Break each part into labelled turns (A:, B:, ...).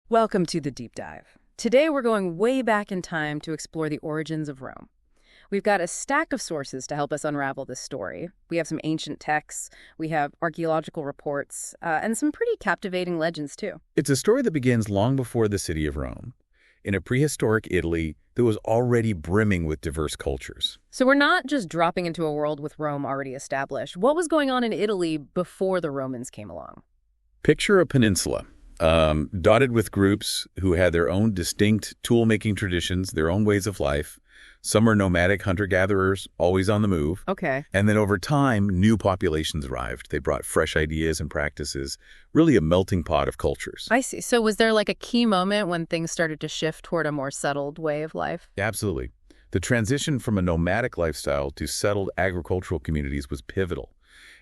A: Welcome to the Deep Dive. Today we're going way back in time to explore the origins of Rome. We've got a stack of sources to help us unravel this story. We have some ancient texts, we have archaeological reports, and some pretty captivating legends too.
B: It's a story that begins long before the city of Rome, in a prehistoric Italy that was already brimming with diverse cultures.
A: So we're not just dropping into a world with Rome already established. What was going on in Italy before the Romans came along?
B: Picture a peninsula, dotted with groups who had their own distinct tool-making traditions, their own ways of life. Some are nomadic hunter-gatherers, always on the move.
A: Okay.
B: And then over time, new populations arrived. They brought fresh ideas and practices, really a melting pot of cultures.
A: I see. So was there like a key moment when things started to shift toward a more settled way of life?
B: Absolutely. The transition from a nomadic lifestyle to settled agricultural communities was pivotal.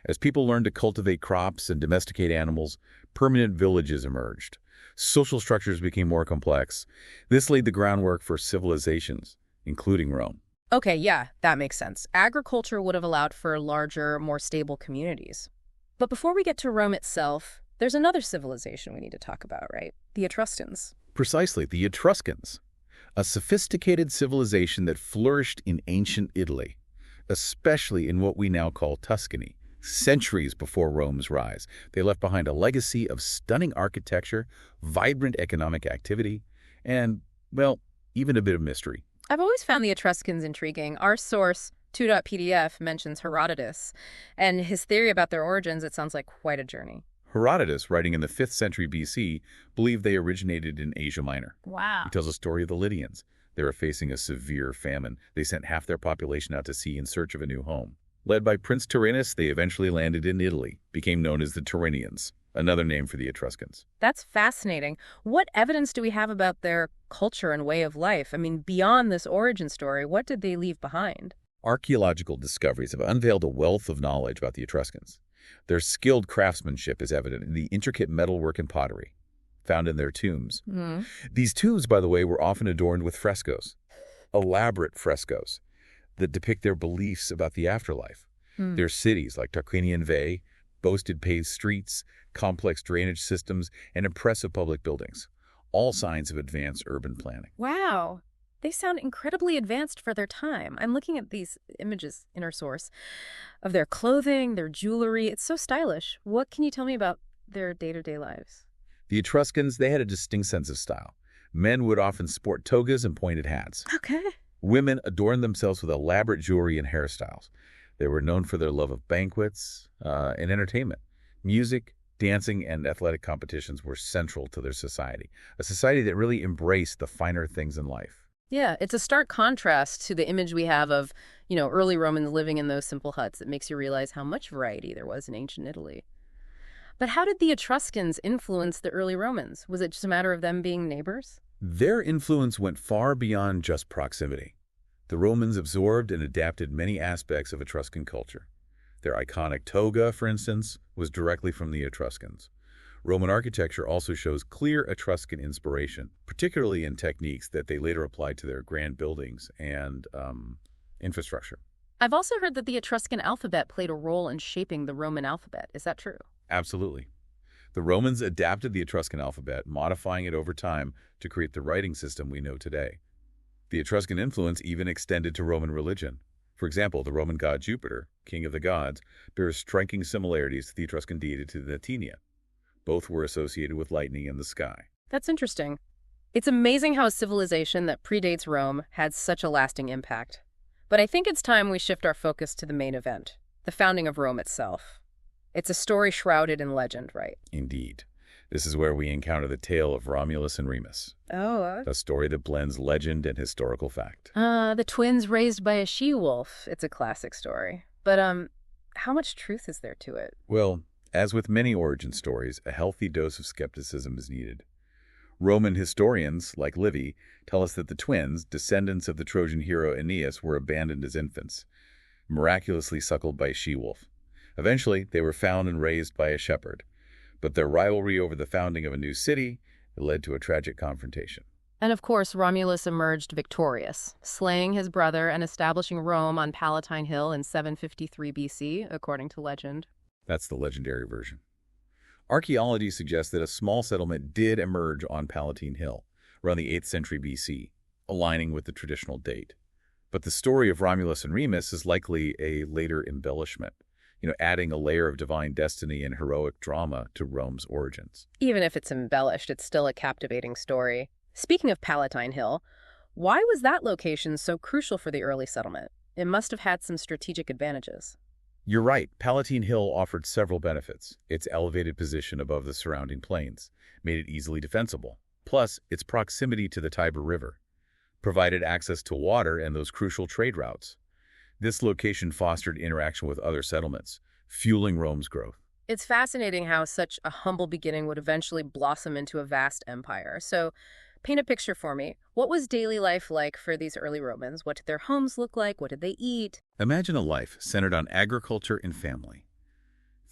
B: As people learned to cultivate crops and domesticate animals, permanent villages emerged. Social structures became more complex. This laid the groundwork for civilizations, including Rome.
A: Okay, yeah, that makes sense. Agriculture would have allowed for larger, more stable communities. But before we get to Rome itself, there's another civilization we need to talk about, right? The Etruscans.
B: Precisely, the Etruscans, a sophisticated civilization that flourished in ancient Italy, especially in what we now call Tuscany. Centuries before Rome's rise, they left behind a legacy of stunning architecture, vibrant economic activity, and, well, even a bit of mystery.
A: I've always found the Etruscans intriguing. Our source, 2.pdf, mentions Herodotus, and his theory about their origins, it sounds like quite a journey.
B: Herodotus, writing in the 5th century BC, believed they originated in Asia Minor.
A: Wow.
B: He tells a story of the Lydians. They were facing a severe famine. They sent half their population out to sea in search of a new home. Led by Prince Tyrannus, they eventually landed in Italy, became known as the Tyrrhenians, another name for the Etruscans.
A: That's fascinating. What evidence do we have about their culture and way of life? I mean, beyond this origin story, what did they leave behind?
B: Archaeological discoveries have unveiled a wealth of knowledge about the Etruscans. Their skilled craftsmanship is evident in the intricate metalwork and pottery found in their tombs. These tombs, by the way, were often adorned with frescoes, elaborate frescoes that depict their beliefs about the afterlife. Their cities, like Tarquinian Bay, boasted paved streets, complex drainage systems, and impressive public buildings, all signs of advanced urban planning.
A: Wow. They sound incredibly advanced for their time. I'm looking at these images in our source of their clothing, their jewelry. It's so stylish. What can you tell me about their day-to-day lives?
B: The Etruscans, they had a distinct sense of style. Men would often sport togas and pointed hats.
A: Okay.
B: Women adorned themselves with elaborate jewelry and hairstyles. They were known for their love of banquets and entertainment. Music, dancing, and athletic competitions were central to their society, a society that really embraced the finer things in life.
A: Yeah, it's a stark contrast to the image we have of, early Romans living in those simple huts. It makes you realize how much variety there was in ancient Italy. But how did the Etruscans influence the early Romans? Was it just a matter of them being neighbors?
B: Their influence went far beyond just proximity. The Romans absorbed and adapted many aspects of Etruscan culture. Their iconic toga, for instance, was directly from the Etruscans. Roman architecture also shows clear Etruscan inspiration, particularly in techniques that they later applied to their grand buildings and infrastructure.
A: I've also heard that the Etruscan alphabet played a role in shaping the Roman alphabet. Is that true?
B: Absolutely. The Romans adapted the Etruscan alphabet, modifying it over time to create the writing system we know today. The Etruscan influence even extended to Roman religion. For example, the Roman god Jupiter, king of the gods, bears striking similarities to the Etruscan deity Laetitia. Both were associated with lightning in the sky.
A: That's interesting. It's amazing how a civilization that predates Rome had such a lasting impact. But I think it's time we shift our focus to the main event, the founding of Rome itself. It's a story shrouded in legend, right?
B: Indeed. This is where we encounter the tale of Romulus and Remus,
A: Oh,
B: a story that blends legend and historical fact.
A: the twins raised by a she-wolf. It's a classic story. But, how much truth is there to it?
B: Well, as with many origin stories, a healthy dose of skepticism is needed. Roman historians, like Livy, tell us that the twins, descendants of the Trojan hero Aeneas, were abandoned as infants, miraculously suckled by a she-wolf. Eventually, they were found and raised by a shepherd. But their rivalry over the founding of a new city led to a tragic confrontation.
A: And of course, Romulus emerged victorious, slaying his brother and establishing Rome on Palatine Hill in 753 BC, according to legend.
B: That's the legendary version. Archaeology suggests that a small settlement did emerge on Palatine Hill around the 8th century BC, aligning with the traditional date. But the story of Romulus and Remus is likely a later embellishment, adding a layer of divine destiny and heroic drama to Rome's origins.
A: Even if it's embellished, it's still a captivating story. Speaking of Palatine Hill, why was that location so crucial for the early settlement? It must have had some strategic advantages.
B: You're right, Palatine Hill offered several benefits. Its elevated position above the surrounding plains made it easily defensible. Plus, its proximity to the Tiber River provided access to water and those crucial trade routes. This location fostered interaction with other settlements, fueling Rome's growth.
A: It's fascinating how such a humble beginning would eventually blossom into a vast empire. So, paint a picture for me. What was daily life like for these early Romans? What did their homes look like? What did they eat?
B: Imagine a life centered on agriculture and family.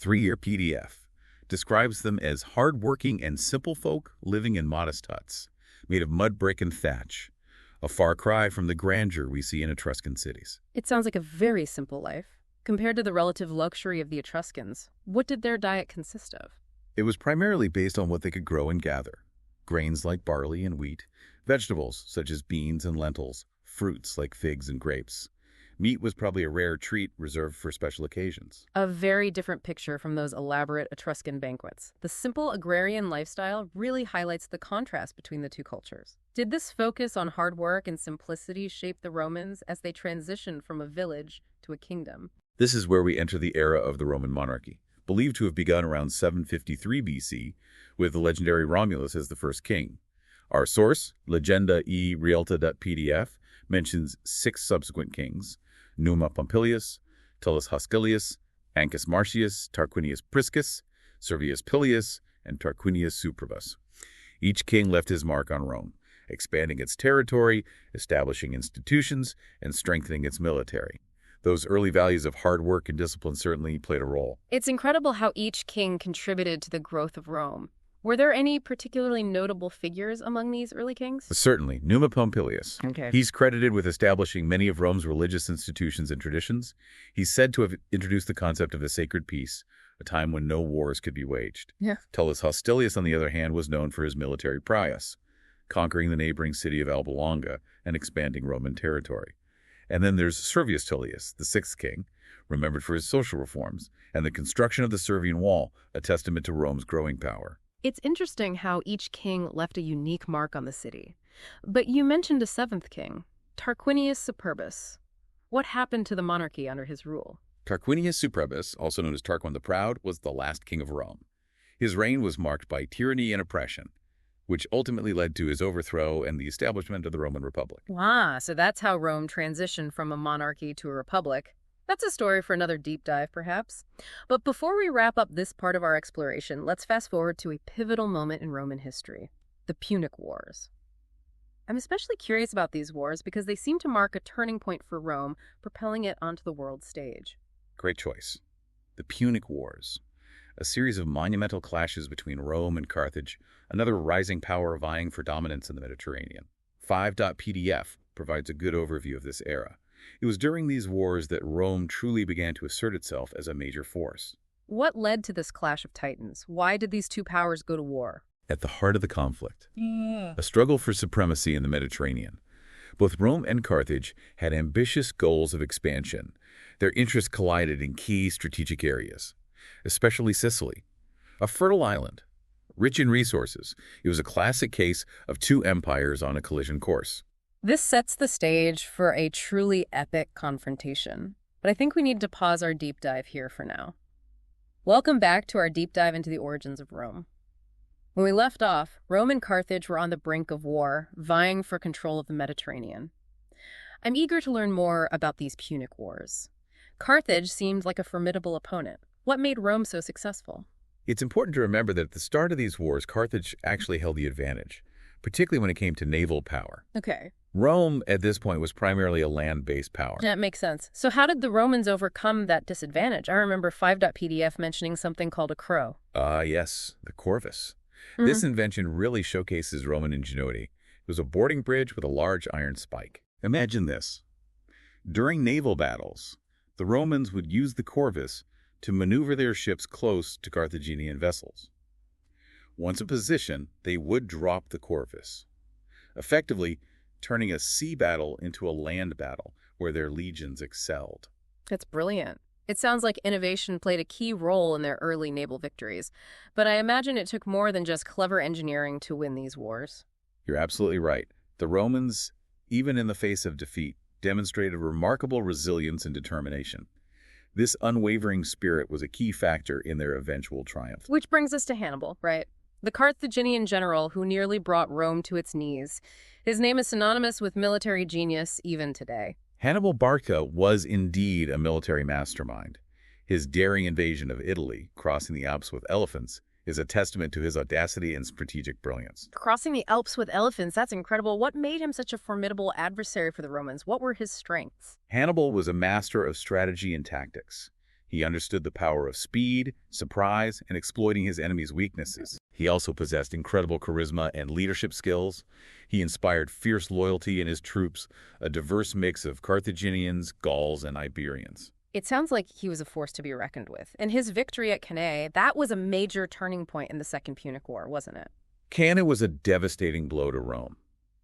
B: 3-year PDF describes them as hard-working and simple folk living in modest huts, made of mud brick and thatch, a far cry from the grandeur we see in Etruscan cities.
A: It sounds like a very simple life. Compared to the relative luxury of the Etruscans, what did their diet consist of?
B: It was primarily based on what they could grow and gather. Grains like barley and wheat, vegetables such as beans and lentils, fruits like figs and grapes. Meat was probably a rare treat reserved for special occasions.
A: A very different picture from those elaborate Etruscan banquets. The simple agrarian lifestyle really highlights the contrast between the two cultures. Did this focus on hard work and simplicity shape the Romans as they transitioned from a village to a kingdom?
B: This is where we enter the era of the Roman monarchy, believed to have begun around 753 BC, with the legendary Romulus as the first king. Our source, legenda.e-realta.pdf, mentions 6 subsequent kings: Numa Pompilius, Tullus Hoscilius, Ancus Marcius, Tarquinius Priscus, Servius Pilius, and Tarquinius Superbus. Each king left his mark on Rome, expanding its territory, establishing institutions, and strengthening its military. Those early values of hard work and discipline certainly played a role.
A: It's incredible how each king contributed to the growth of Rome. Were there any particularly notable figures among these early kings?
B: Certainly, Numa Pompilius.
A: Okay.
B: He's credited with establishing many of Rome's religious institutions and traditions. He's said to have introduced the concept of a sacred peace, a time when no wars could be waged.
A: Yeah.
B: Tullus Hoscilius, on the other hand, was known for his military prowess, conquering the neighboring city of Alba Longa and expanding Roman territory. And then there's Servius Tullius, the 6th king, remembered for his social reforms, and the construction of the Servian Wall, a testament to Rome's growing power.
A: It's interesting how each king left a unique mark on the city. But you mentioned a 7th king, Tarquinius Superbus. What happened to the monarchy under his rule?
B: Tarquinius Superbus, also known as Tarquin the Proud, was the last king of Rome. His reign was marked by tyranny and oppression, which ultimately led to his overthrow and the establishment of the Roman Republic.
A: Ah, so that's how Rome transitioned from a monarchy to a republic. That's a story for another deep dive, perhaps. But before we wrap up this part of our exploration, let's fast forward to a pivotal moment in Roman history, the Punic Wars. I'm especially curious about these wars because they seem to mark a turning point for Rome, propelling it onto the world stage.
B: Great choice. The Punic Wars, a series of monumental clashes between Rome and Carthage, another rising power vying for dominance in the Mediterranean. 5.pdf provides a good overview of this era. It was during these wars that Rome truly began to assert itself as a major force.
A: What led to this clash of titans? Why did these two powers go to war?
B: At the heart of the conflict, a struggle for supremacy in the Mediterranean. Both Rome and Carthage had ambitious goals of expansion. Their interests collided in key strategic areas, especially Sicily, a fertile island, rich in resources. It was a classic case of two empires on a collision course.
A: This sets the stage for a truly epic confrontation. But I think we need to pause our deep dive here for now. Welcome back to our deep dive into the origins of Rome. When we left off, Rome and Carthage were on the brink of war, vying for control of the Mediterranean. I'm eager to learn more about these Punic Wars. Carthage seemed like a formidable opponent. What made Rome so successful?
B: It's important to remember that at the start of these wars, Carthage actually held the advantage, particularly when it came to naval power.
A: Okay.
B: Rome, at this point, was primarily a land-based power.
A: That makes sense. So how did the Romans overcome that disadvantage? I remember 5.pdf mentioning something called a crow.
B: Yes, the corvus. This invention really showcases Roman ingenuity. It was a boarding bridge with a large iron spike. Imagine this. During naval battles, the Romans would use the corvus to maneuver their ships close to Carthaginian vessels. Once in position, they would drop the Corvus, effectively turning a sea battle into a land battle where their legions excelled.
A: That's brilliant. It sounds like innovation played a key role in their early naval victories, but I imagine it took more than just clever engineering to win these wars.
B: You're absolutely right. The Romans, even in the face of defeat, demonstrated remarkable resilience and determination. This unwavering spirit was a key factor in their eventual triumph.
A: Which brings us to Hannibal, right? The Carthaginian general who nearly brought Rome to its knees. His name is synonymous with military genius even today.
B: Hannibal Barca was indeed a military mastermind. His daring invasion of Italy, crossing the Alps with elephants, is a testament to his audacity and strategic brilliance.
A: Crossing the Alps with elephants, that's incredible. What made him such a formidable adversary for the Romans? What were his strengths?
B: Hannibal was a master of strategy and tactics. He understood the power of speed, surprise, and exploiting his enemy's weaknesses. He also possessed incredible charisma and leadership skills. He inspired fierce loyalty in his troops, a diverse mix of Carthaginians, Gauls, and Iberians.
A: It sounds like he was a force to be reckoned with. And his victory at Cannae, that was a major turning point in the Second Punic War, wasn't it?
B: Cannae was a devastating blow to Rome,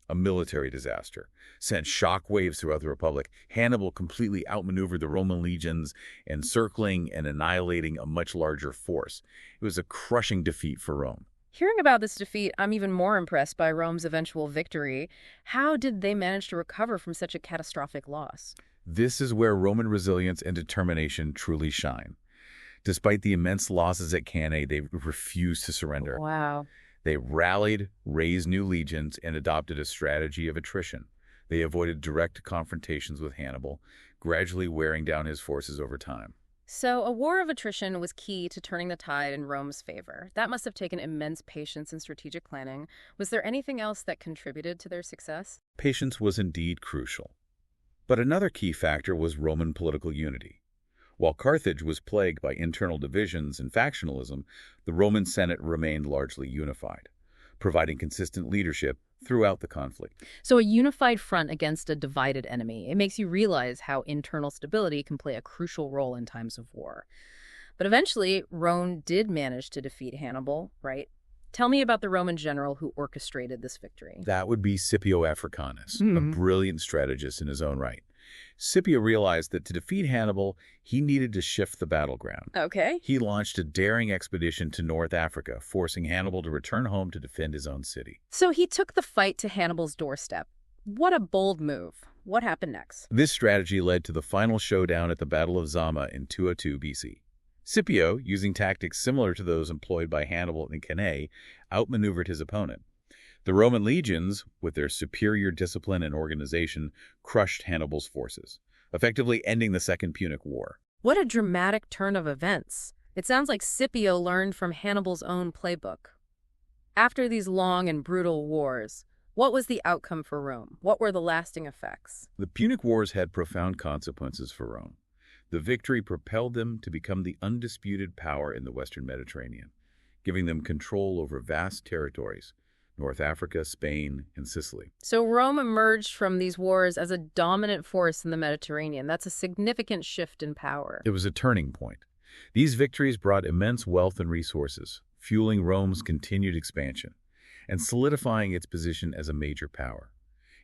B: a military disaster, sent shockwaves throughout the Republic. Hannibal completely outmaneuvered the Roman legions, encircling and annihilating a much larger force. It was a crushing defeat for Rome.
A: Hearing about this defeat, I'm even more impressed by Rome's eventual victory. How did they manage to recover from such a catastrophic loss?
B: This is where Roman resilience and determination truly shine. Despite the immense losses at Cannae, they refused to surrender.
A: Wow.
B: They rallied, raised new legions, and adopted a strategy of attrition. They avoided direct confrontations with Hannibal, gradually wearing down his forces over time.
A: So a war of attrition was key to turning the tide in Rome's favor. That must have taken immense patience and strategic planning. Was there anything else that contributed to their success?
B: Patience was indeed crucial. But another key factor was Roman political unity. While Carthage was plagued by internal divisions and factionalism, the Roman Senate remained largely unified, providing consistent leadership throughout the conflict.
A: So a unified front against a divided enemy. It makes you realize how internal stability can play a crucial role in times of war. But eventually, Rome did manage to defeat Hannibal, right? Tell me about the Roman general who orchestrated this victory.
B: That would be Scipio Africanus, a brilliant strategist in his own right. Scipio realized that to defeat Hannibal, he needed to shift the battleground.
A: Okay.
B: He launched a daring expedition to North Africa, forcing Hannibal to return home to defend his own city.
A: So he took the fight to Hannibal's doorstep. What a bold move. What happened next?
B: This strategy led to the final showdown at the Battle of Zama in 202 BC. Scipio, using tactics similar to those employed by Hannibal and Cannae, outmaneuvered his opponent. The Roman legions, with their superior discipline and organization, crushed Hannibal's forces, effectively ending the Second Punic War.
A: What a dramatic turn of events. It sounds like Scipio learned from Hannibal's own playbook. After these long and brutal wars, what was the outcome for Rome? What were the lasting effects?
B: The Punic Wars had profound consequences for Rome. The victory propelled them to become the undisputed power in the Western Mediterranean, giving them control over vast territories, North Africa, Spain, and Sicily.
A: So Rome emerged from these wars as a dominant force in the Mediterranean. That's a significant shift in power.
B: It was a turning point. These victories brought immense wealth and resources, fueling Rome's continued expansion and solidifying its position as a major power.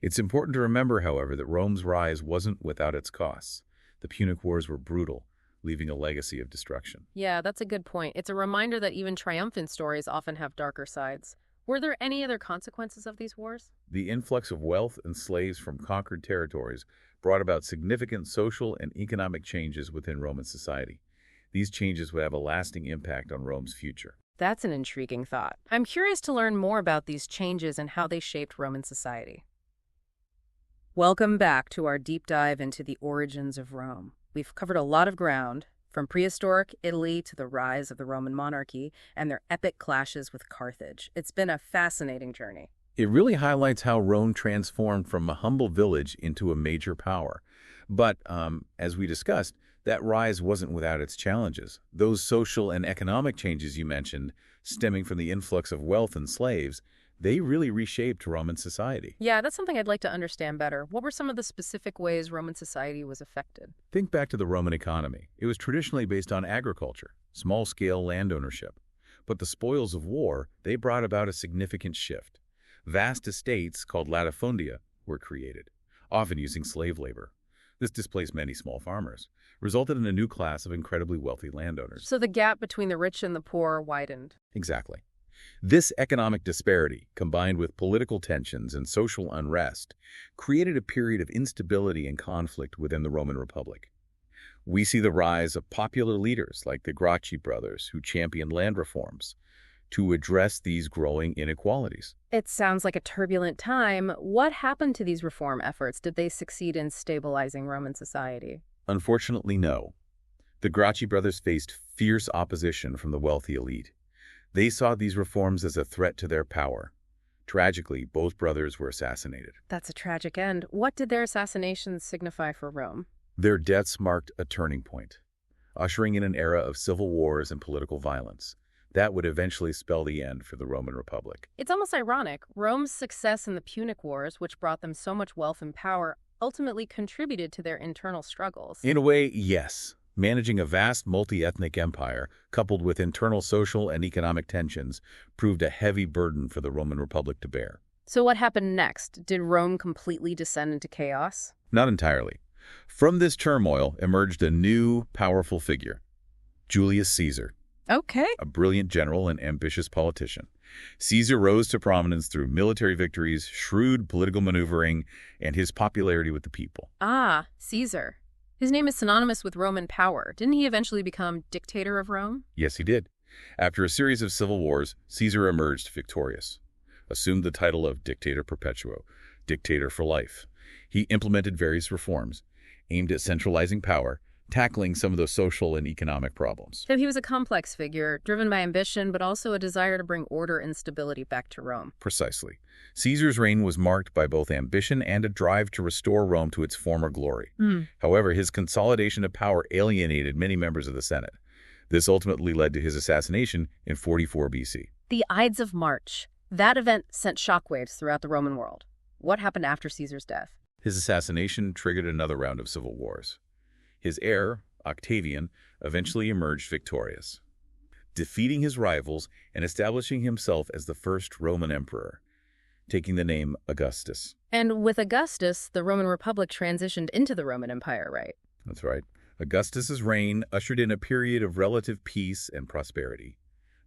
B: It's important to remember, however, that Rome's rise wasn't without its costs. The Punic Wars were brutal, leaving a legacy of destruction.
A: Yeah, that's a good point. It's a reminder that even triumphant stories often have darker sides. Were there any other consequences of these wars?
B: The influx of wealth and slaves from conquered territories brought about significant social and economic changes within Roman society. These changes would have a lasting impact on Rome's future.
A: That's an intriguing thought. I'm curious to learn more about these changes and how they shaped Roman society. Welcome back to our deep dive into the origins of Rome. We've covered a lot of ground, from prehistoric Italy to the rise of the Roman monarchy and their epic clashes with Carthage. It's been a fascinating journey.
B: It really highlights how Rome transformed from a humble village into a major power. But, as we discussed, that rise wasn't without its challenges. Those social and economic changes you mentioned, stemming from the influx of wealth and slaves, they really reshaped Roman society.
A: Yeah, that's something I'd like to understand better. What were some of the specific ways Roman society was affected?
B: Think back to the Roman economy. It was traditionally based on agriculture, small-scale land ownership. But the spoils of war, they brought about a significant shift. Vast estates, called latifundia, were created, often using slave labor. This displaced many small farmers, resulted in a new class of incredibly wealthy landowners.
A: So the gap between the rich and the poor widened.
B: Exactly. This economic disparity, combined with political tensions and social unrest, created a period of instability and conflict within the Roman Republic. We see the rise of popular leaders like the Gracchi brothers who championed land reforms to address these growing inequalities.
A: It sounds like a turbulent time. What happened to these reform efforts? Did they succeed in stabilizing Roman society?
B: Unfortunately, no. The Gracchi brothers faced fierce opposition from the wealthy elite. They saw these reforms as a threat to their power. Tragically, both brothers were assassinated.
A: That's a tragic end. What did their assassinations signify for Rome?
B: Their deaths marked a turning point, ushering in an era of civil wars and political violence. That would eventually spell the end for the Roman Republic.
A: It's almost ironic. Rome's success in the Punic Wars, which brought them so much wealth and power, ultimately contributed to their internal struggles.
B: In a way, yes. Managing a vast multi-ethnic empire, coupled with internal social and economic tensions, proved a heavy burden for the Roman Republic to bear.
A: So what happened next? Did Rome completely descend into chaos?
B: Not entirely. From this turmoil emerged a new, powerful figure, Julius Caesar.
A: Okay.
B: A brilliant general and ambitious politician. Caesar rose to prominence through military victories, shrewd political maneuvering, and his popularity with the people.
A: Ah, Caesar. His name is synonymous with Roman power. Didn't he eventually become dictator of Rome?
B: Yes, he did. After a series of civil wars, Caesar emerged victorious, assumed the title of Dictator Perpetuo, dictator for life. He implemented various reforms, aimed at centralizing power, tackling some of the social and economic problems.
A: So he was a complex figure, driven by ambition, but also a desire to bring order and stability back to Rome.
B: Precisely. Caesar's reign was marked by both ambition and a drive to restore Rome to its former glory. However, his consolidation of power alienated many members of the Senate. This ultimately led to his assassination in 44 BC.
A: The Ides of March. That event sent shockwaves throughout the Roman world. What happened after Caesar's death?
B: His assassination triggered another round of civil wars. His heir, Octavian, eventually emerged victorious, defeating his rivals and establishing himself as the first Roman emperor, taking the name Augustus.
A: And with Augustus, the Roman Republic transitioned into the Roman Empire, right?
B: That's right. Augustus's reign ushered in a period of relative peace and prosperity,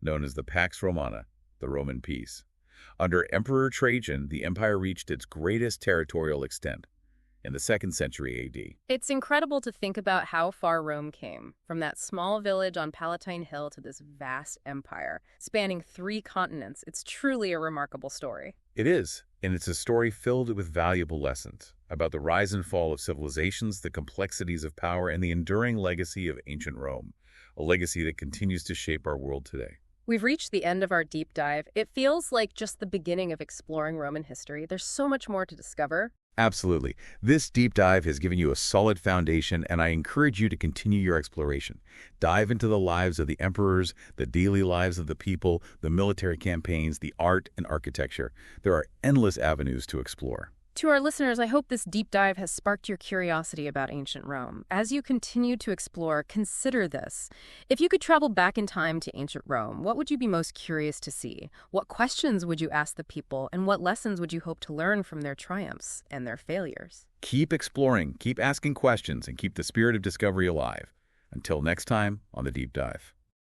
B: known as the Pax Romana, the Roman peace. Under Emperor Trajan, the empire reached its greatest territorial extent in the 2nd century AD.
A: It's incredible to think about how far Rome came, from that small village on Palatine Hill to this vast empire, spanning 3 continents. It's truly a remarkable story.
B: It is, and it's a story filled with valuable lessons about the rise and fall of civilizations, the complexities of power, and the enduring legacy of ancient Rome, a legacy that continues to shape our world today.
A: We've reached the end of our deep dive. It feels like just the beginning of exploring Roman history. There's so much more to discover.
B: Absolutely. This deep dive has given you a solid foundation, and I encourage you to continue your exploration. Dive into the lives of the emperors, the daily lives of the people, the military campaigns, the art and architecture. There are endless avenues to explore.
A: To our listeners, I hope this deep dive has sparked your curiosity about ancient Rome. As you continue to explore, consider this. If you could travel back in time to ancient Rome, what would you be most curious to see? What questions would you ask the people, and what lessons would you hope to learn from their triumphs and their failures?
B: Keep exploring, keep asking questions, and keep the spirit of discovery alive. Until next time on The Deep Dive.